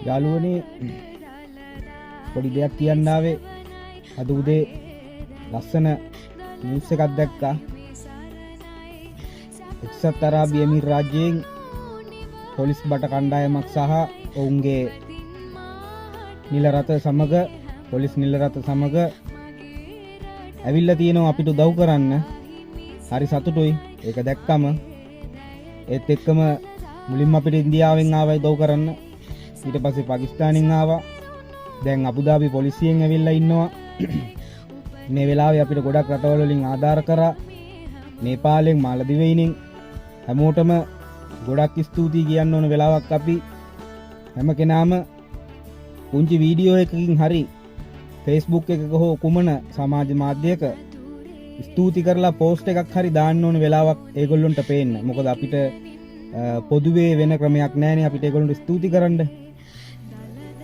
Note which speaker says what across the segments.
Speaker 1: යාළුවනේ පොඩි දෙයක් කියන්න ආවේ. අද උදේ ලස්සන නිවුස් එකක් දැක්කා. එක්සත් අරාබි එමිරාත් රාජ්‍යයෙන් පොලිස් බට කණ්ඩායමක් සහ ඔවුන්ගේ නිල රථ සමග පොලිස් නිල රථ සමග ඇවිල්ලා තියෙනවා අපිට උදව් කරන්න. හරි සතුටුයි ඒක දැක්කම. ඒත් එක්කම මුලින්ම අපිට ඉන්දියාවෙන් ආවයි උදව් කරන්න. ඊට පස්සේ පාකිස්තානෙන් ආවා. දැන් අබුදාබි පොලිසියෙන් ඇවිල්ලා ඉන්නවා. මේ වෙලාවේ අපිට ගොඩක් රටවල් වලින් ආධාර කරා. නේපාලෙන් මාලදිවයිනෙන් හැමෝටම ගොඩක් ස්තුතියි කියන්න ඕන වෙලාවක් අපි හැම කෙනාම පුංචි වීඩියෝ එකකින් හරි Facebook එකක හෝ කුමන සමාජ මාධ්‍යයක ස්තුති කරලා පෝස්ට් එකක් හරි දාන්න ඕන වෙලාවක් ඒගොල්ලොන්ට පේන්න. මොකද අපිට පොදුවේ වෙන ක්‍රමයක් නැහැනේ අපිට ඒගොල්ලොන්ට ස්තුති කරන්න.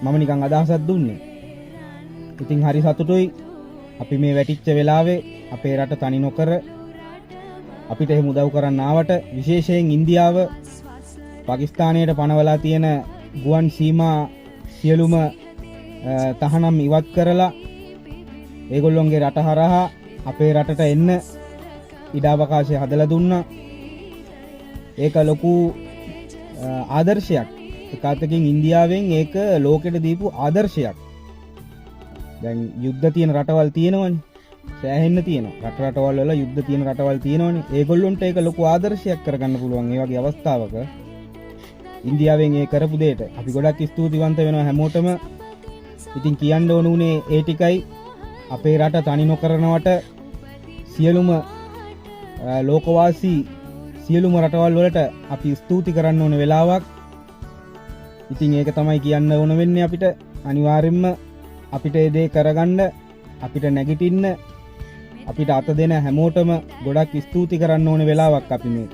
Speaker 1: මම නිකන් අදහසක් දුන්නේ. ඉතින් හරි සතුටුයි අපි මේ වැටිච්ච වෙලාවේ අපේ රට තනි නොකර අපිට එහෙම උදව් කරන්න ආවට. විශේෂයෙන් ඉන්දියාව පාකිස්තානයට පනවලා තියෙන ගුවන් සීමා සියලුම තහනම් ඉවත් කරලා ඒගොල්ලොන්ගේ රට හරහා අපේ රටට එන්න ඉඩ අවකාශය හදලා දුන්නා. ඒක ලොකු ආදර්ශයක්. එක අතකින් ඉන්දියාවෙන් ඒක ලෝකෙට දීපු ආදර්ශයක්. දැන් යුද්ධ තියෙන රටවල් තියෙනවනේ. සෑහෙන්න තියෙනවා. රටවල් වල යුද්ධ තියෙන රටවල් තියෙනවනේ. ඒගොල්ලොන්ට ඒක ලොකු ආදර්ශයක් කරගන්න පුළුවන්. ඒ වගේ අවස්ථාවක ඉන්දියාවෙන් ඒ කරපු දෙයට අපි ගොඩක් ස්තුතිවන්ත වෙනවා හැමෝටම. ඉතින් කියන්න ඕන උනේ ඒ ටිකයි. අපේ රට තනි නොකරනවට සියලුම ලෝකවාසී සියලුම රටවල් වලට අපි ස්තුති කරන්න ඕන වෙලාවක්. ඉතින් ඒක තමයි කියන්න ඕන වෙන්නේ අපිට. අනිවාර්යෙන්ම අපිට ඒ දේ කරගන්න අපිට නැගිටින්න අපිට අත දෙන හැමෝටම ගොඩක් ස්තුති කරන්න ඕන වෙලාවක් අපි මේක.